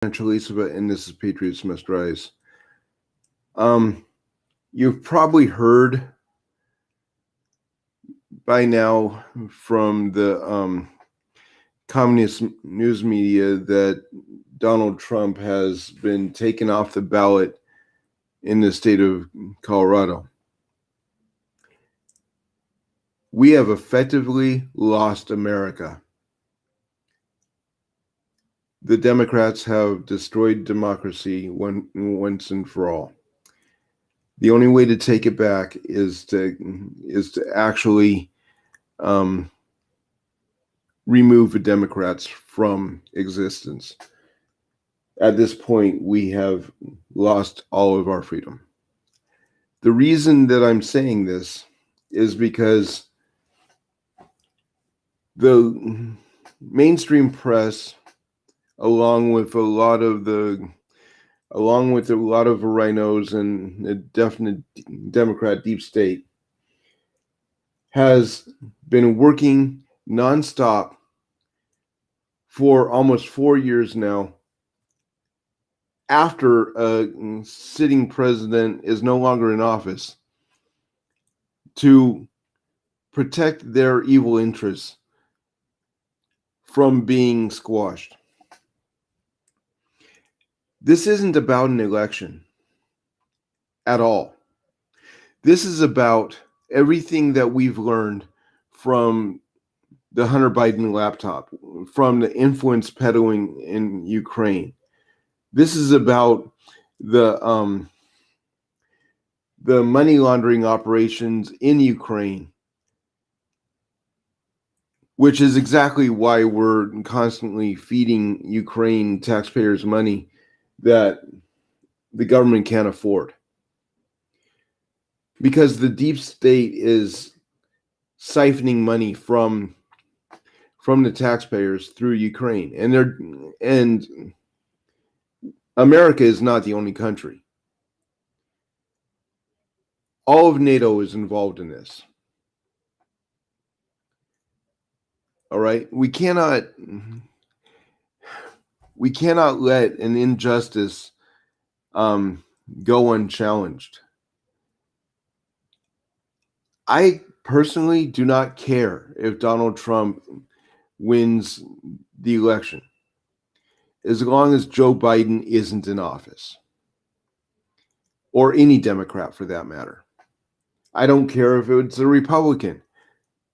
Elizabeth, and this is Patriots Must Rise. Um, you've probably heard by now from the communist news media that Donald Trump has been taken off the ballot in the state of Colorado. We have effectively lost America. The Democrats have destroyed democracy once and for all. The only way to take it back is to actually remove the Democrats from existence. At this point, we have lost all of our freedom. The reason that I'm saying this is because the mainstream press, along with a lot of rhinos and a definite Democrat deep state, has been working nonstop for almost 4 years now, after a sitting president is no longer in office, to protect their evil interests from being squashed. This isn't about an election at all. This is about everything that we've learned from the Hunter Biden laptop, from the influence peddling in Ukraine. This is about the money laundering operations in Ukraine, which is exactly why we're constantly feeding Ukraine taxpayers money that the government can't afford. Because the deep state is siphoning money from the taxpayers through Ukraine. And America is not the only country. All of NATO is involved in this. All right? We cannot let an injustice go unchallenged. I personally do not care if Donald Trump wins the election, as long as Joe Biden isn't in office, or any Democrat for that matter. I don't care if it's a Republican.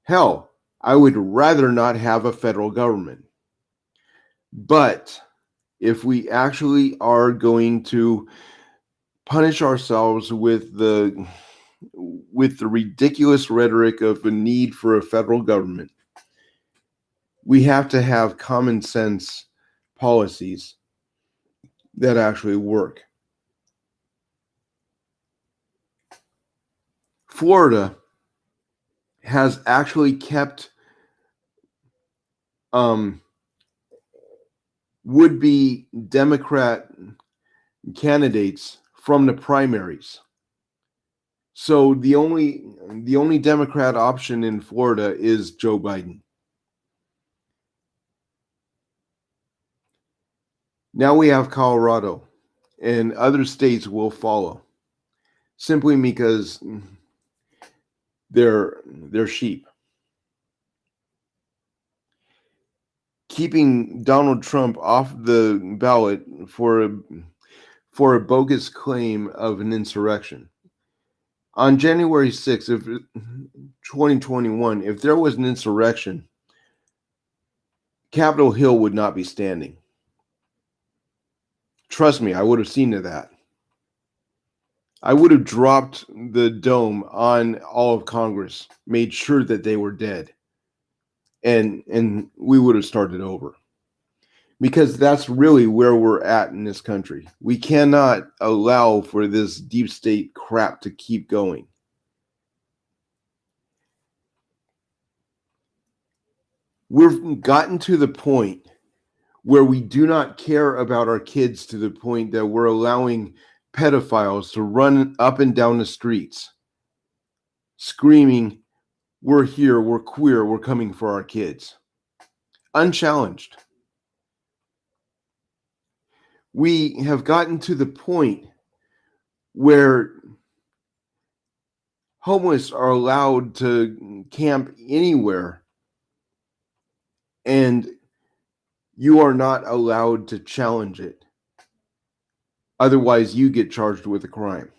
Hell, I would rather not have a federal government. But if we actually are going to punish ourselves with the ridiculous rhetoric of the need for a federal government, we have to have common sense policies that actually work. Florida has actually kept would-be Democrat candidates from the primaries. So the only Democrat option in Florida is Joe Biden. Now we have Colorado, and other states will follow, simply because they're sheep. Keeping Donald Trump off the ballot for a bogus claim of an insurrection. On January 6th of 2021, if there was an insurrection, Capitol Hill would not be standing. Trust me, I would have seen to that. I would have dropped the dome on all of Congress, made sure that they were dead, and we would have started over. Because that's really where we're at in this country. We cannot allow for this deep state crap to keep going. We've gotten to the point where we do not care about our kids, to the point that we're allowing pedophiles to run up and down the streets screaming, "We're here, we're queer, we're coming for our kids." Unchallenged. We have gotten to the point where homeless are allowed to camp anywhere, and you are not allowed to challenge it. Otherwise, you get charged with a crime.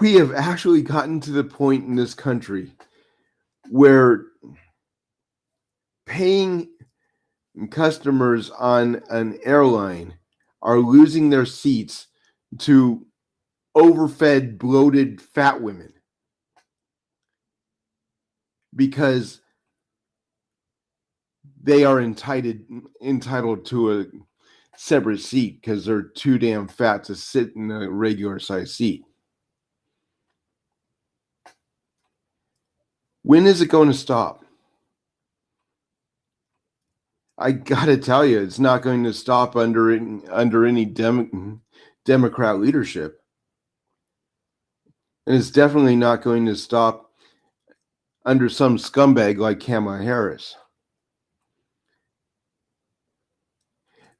We have actually gotten to the point in this country where paying customers on an airline are losing their seats to overfed, bloated, fat women because they are entitled to a separate seat because they're too damn fat to sit in a regular size seat. When is it going to stop? I gotta tell you, it's not going to stop under any Democrat leadership, and it's definitely not going to stop under some scumbag like Kamala Harris.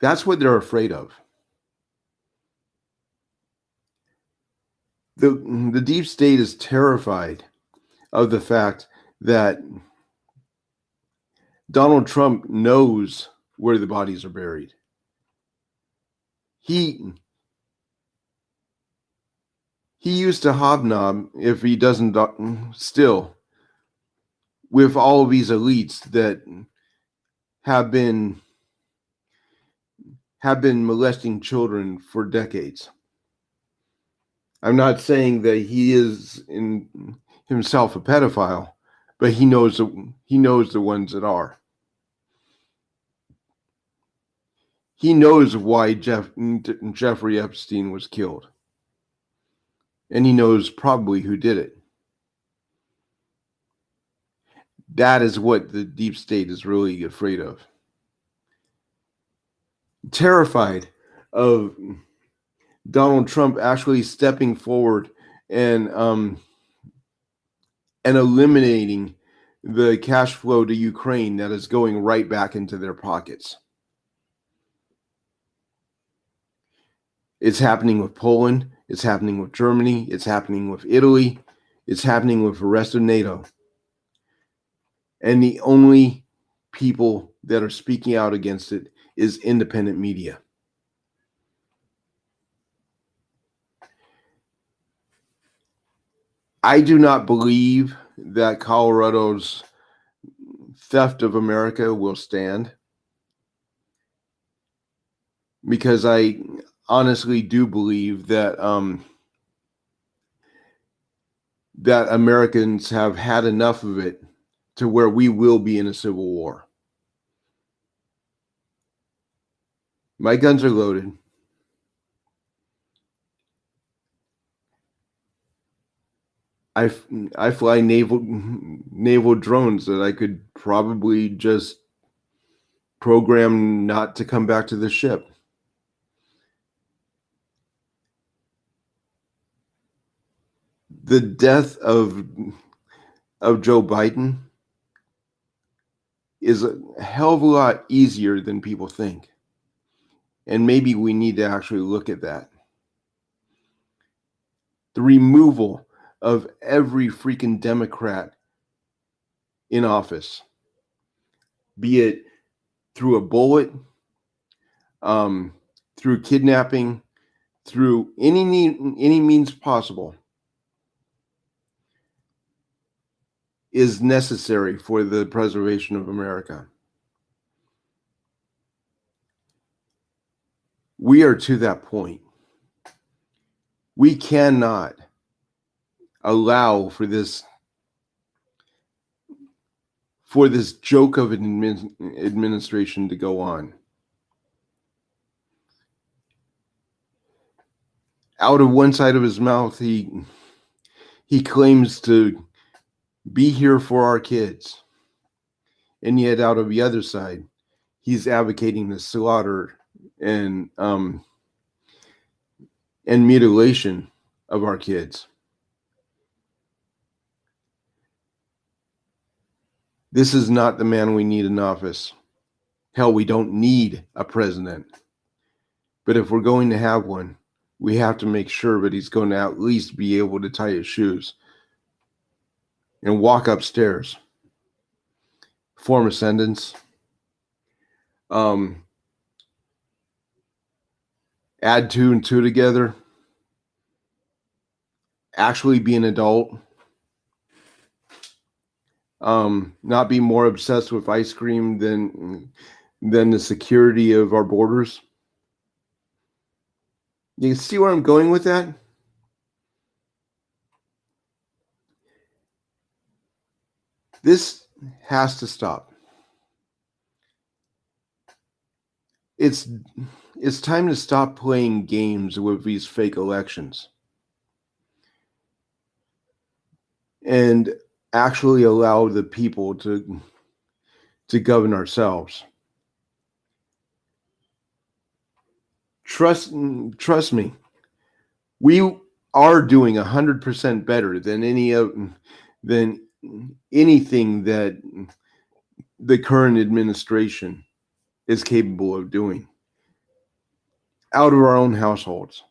That's what they're afraid of. The deep state is terrified of the fact that Donald Trump knows where the bodies are buried. He used to hobnob, if he doesn't still, with all of these elites that have been molesting children for decades. I'm not saying that he is in himself a pedophile, but he knows the ones that are. He knows why Jeffrey Epstein was killed. And he knows probably who did it. That is what the deep state is really afraid of. Terrified of Donald Trump actually stepping forward and eliminating the cash flow to Ukraine that is going right back into their pockets. It's happening with Poland. It's happening with Germany. It's happening with Italy. It's happening with the rest of NATO. And the only people that are speaking out against it is independent media. I do not believe that Colorado's theft of America will stand, because I honestly do believe that that Americans have had enough of it to where we will be in a civil war. My guns are loaded. I fly naval drones that I could probably just program not to come back to the ship. The death of Joe Biden is a hell of a lot easier than people think. And maybe we need to actually look at that. The removal of every freaking Democrat in office, be it through a bullet, through kidnapping, through any means possible, is necessary for the preservation of America. We are to that point. We cannot allow for this joke of an administration to go on. Out of one side of his mouth, he claims to be here for our kids, and yet out of the other side, he's advocating the slaughter and mutilation of our kids. This is not the man we need in office. Hell, we don't need a president. But if we're going to have one, we have to make sure that he's going to at least be able to tie his shoes and walk upstairs, form a sentence, add two and two together, actually be an adult, not be more obsessed with ice cream than the security of our borders. You see where I'm going with that? This has to stop. It's time to stop playing games with these fake elections and actually allow the people to govern ourselves. Trust me, we are doing 100% better than anything that the current administration is capable of doing out of our own households.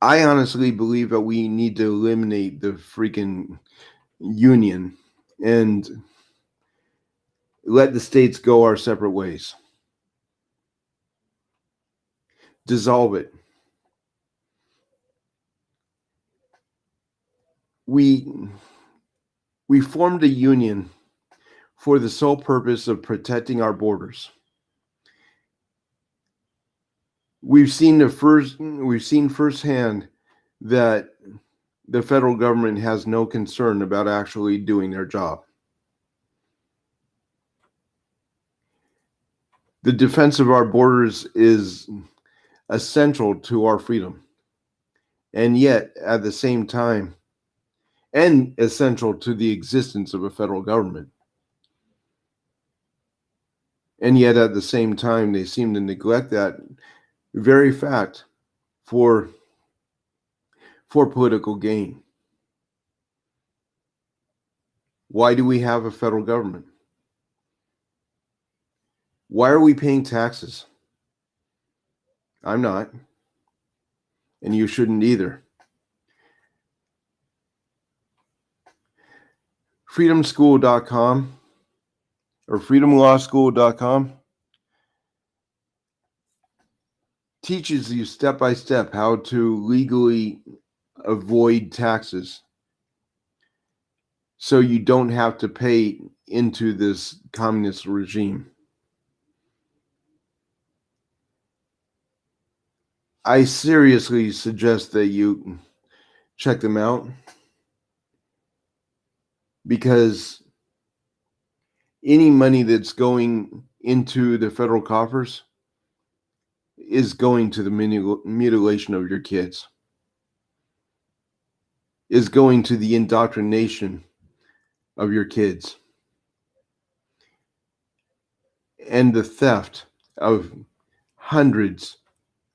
I honestly believe that we need to eliminate the freaking union and let the states go our separate ways. Dissolve it. We formed a union for the sole purpose of protecting our borders. We've seen firsthand that the federal government has no concern about actually doing their job. The defense of our borders is essential to our freedom. And yet, at the same time, and essential to the existence of a federal government. And yet, at the same time, they seem to neglect that very fact for political gain. Why do we have a federal government? Why are we paying taxes? I'm not. And you shouldn't either. Freedomschool.com or freedomlawschool.com teaches you step by step how to legally avoid taxes so you don't have to pay into this communist regime. I seriously suggest that you check them out because any money that's going into the federal coffers is going to the mutilation of your kids, is going to the indoctrination of your kids, and the theft of hundreds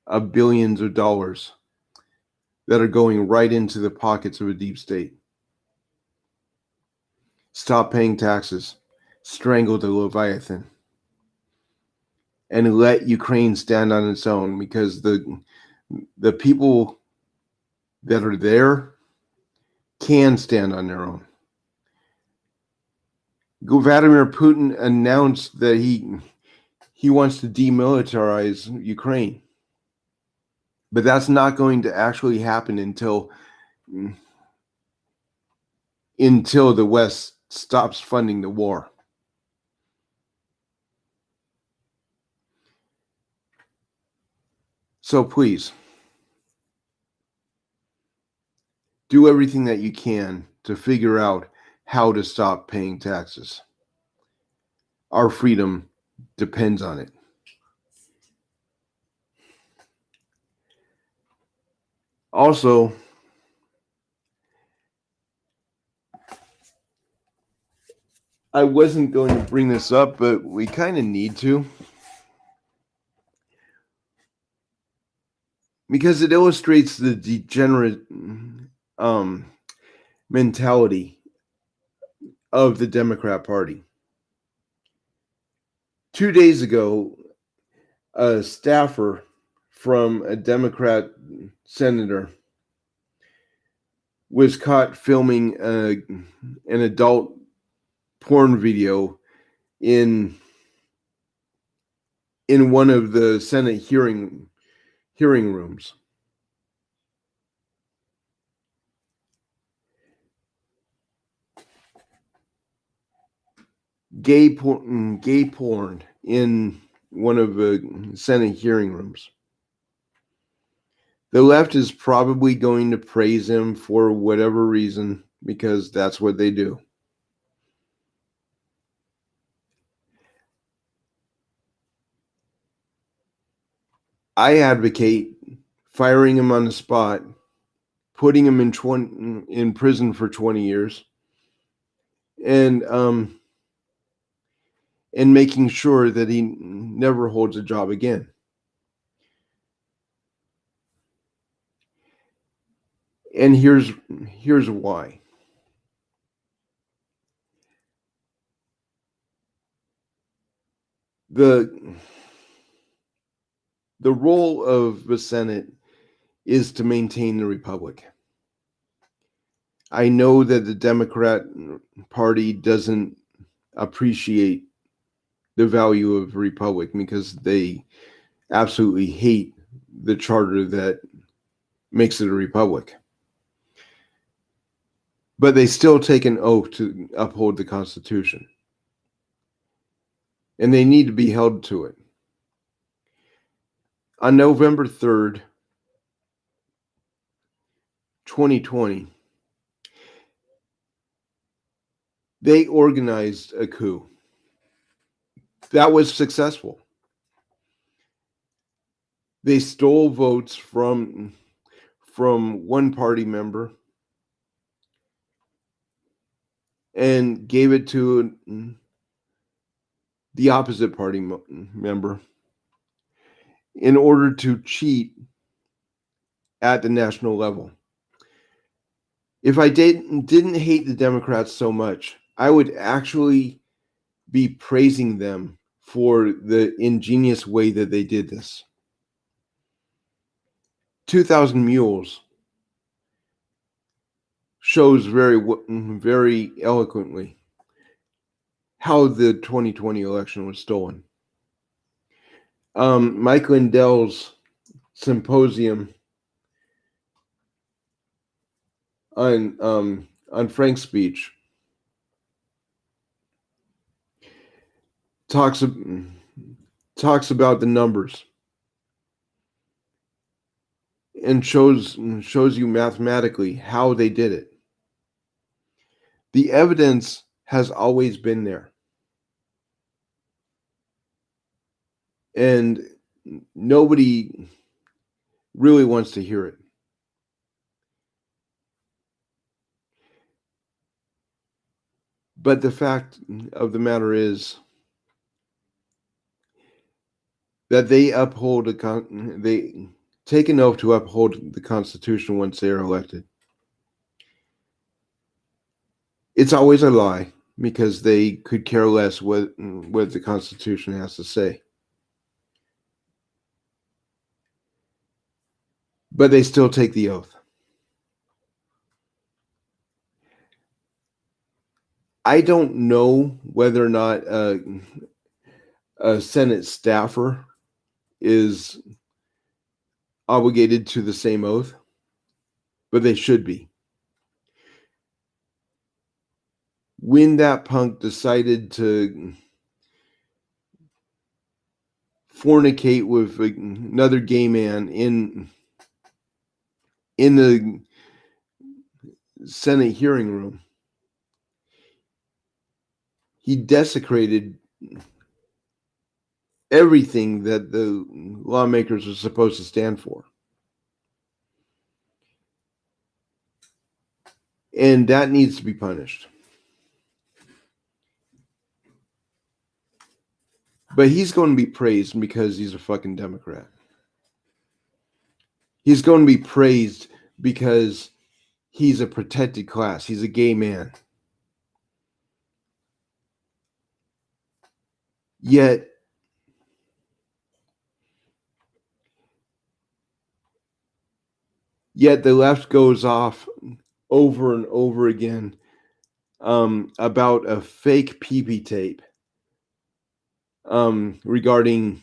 of billions of dollars that are going right into the pockets of a deep state. Stop paying taxes, strangle the Leviathan, and let Ukraine stand on its own, because the people that are there can stand on their own. Vladimir Putin announced that he wants to demilitarize Ukraine. But that's not going to actually happen until the West stops funding the war. So please, do everything that you can to figure out how to stop paying taxes. Our freedom depends on it. Also, I wasn't going to bring this up, but we kind of need to, because it illustrates the degenerate mentality of the Democrat Party. 2 days ago, a staffer from a Democrat senator was caught filming an adult porn video in one of the Senate hearing rooms. Gay porn in one of the Senate hearing rooms. The left is probably going to praise him for whatever reason, because that's what they do. I advocate firing him on the spot, putting him in prison for 20 years, and making sure that he never holds a job again. And here's why. The role of the Senate is to maintain the republic. I know that the Democrat Party doesn't appreciate the value of the republic because they absolutely hate the charter that makes it a republic. But they still take an oath to uphold the Constitution. And they need to be held to it. On November 3rd, 2020, they organized a coup. That was successful. They stole votes from one party member and gave it to the opposite party member in order to cheat at the national level. If I didn't hate the Democrats so much, I would actually be praising them for the ingenious way that they did this. 2,000 Mules shows very eloquently how the 2020 election was stolen. Mike Lindell's symposium on Frank's speech talks about the numbers and shows you mathematically how they did it. The evidence has always been there. And nobody really wants to hear it. But the fact of the matter is that they take an oath to uphold the Constitution once they are elected. It's always a lie because they could care less what the Constitution has to say. But they still take the oath. I don't know whether or not a Senate staffer is obligated to the same oath, but they should be. When that punk decided to fornicate with another gay man in the Senate hearing room, he desecrated everything that the lawmakers are supposed to stand for. And that needs to be punished. But he's going to be praised because he's a fucking Democrat. He's going to be praised because He's a protected class. He's a gay man. Yet the left goes off over and over again about a fake PP tape regarding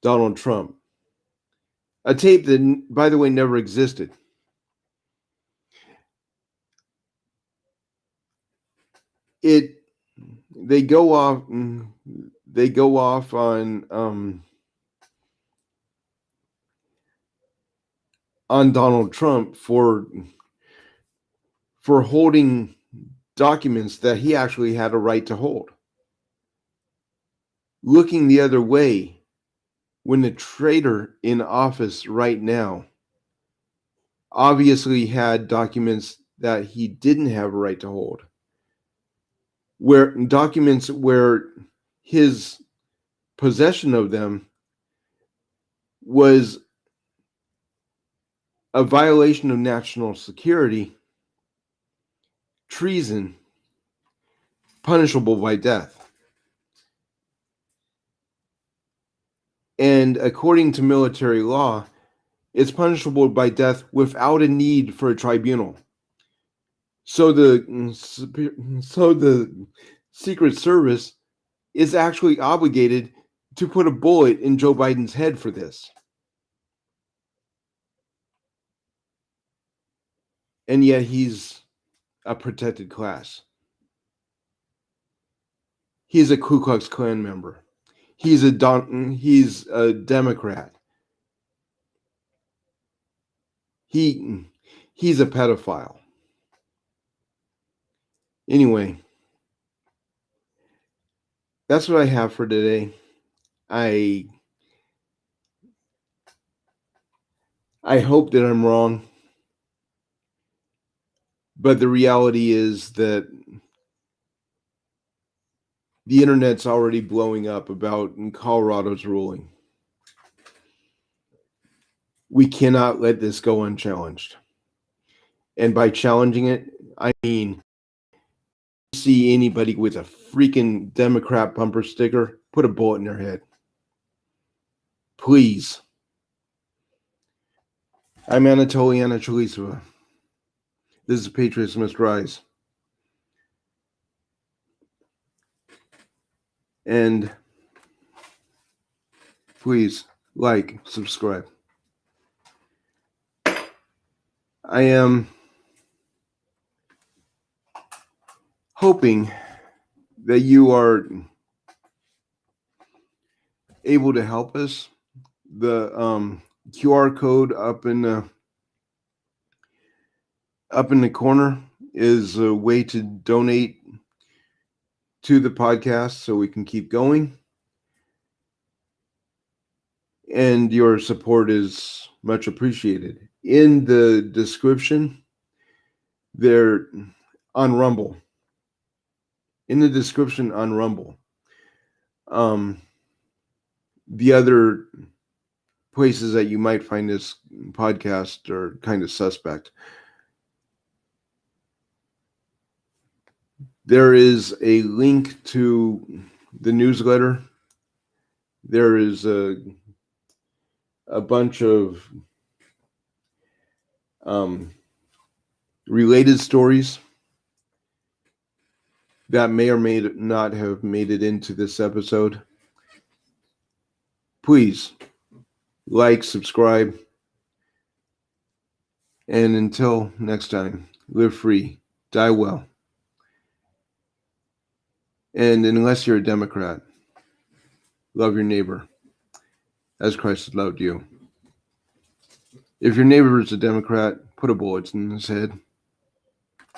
Donald Trump. A tape that, by the way, never existed. They go off on Donald Trump for holding documents that he actually had a right to hold. Looking the other way when the traitor in office right now obviously had documents that he didn't have a right to hold. Where documents where his possession of them was a violation of national security, treason, punishable by death. And according to military law, it's punishable by death without a need for a tribunal. So the Secret Service is actually obligated to put a bullet in Joe Biden's head for this. And yet he's a protected class. He's a Ku Klux Klan member. He's a Democrat. He's a pedophile. Anyway, that's what I have for today. I hope that I'm wrong, but the reality is that the internet's already blowing up about Colorado's ruling. We cannot let this go unchallenged. And by challenging it, I mean, see anybody with a freaking Democrat bumper sticker, put a bullet in their head. Please. I'm Anatoliana Chalisova. This is Patriots Must Rise. And please like, subscribe. I am hoping that you are able to help us. The QR code up in the corner is a way to donate to the podcast so we can keep going. And your support is much appreciated. In the description, they're on Rumble. In the description on Rumble, the other places that you might find this podcast are kind of suspect. There is a link to the newsletter. There is a bunch of related stories that may or may not have made it into this episode. Please like, subscribe, and until next time, live free, die well. And unless you're a Democrat, love your neighbor as Christ has loved you. If your neighbor is a Democrat, put a bullet in his head.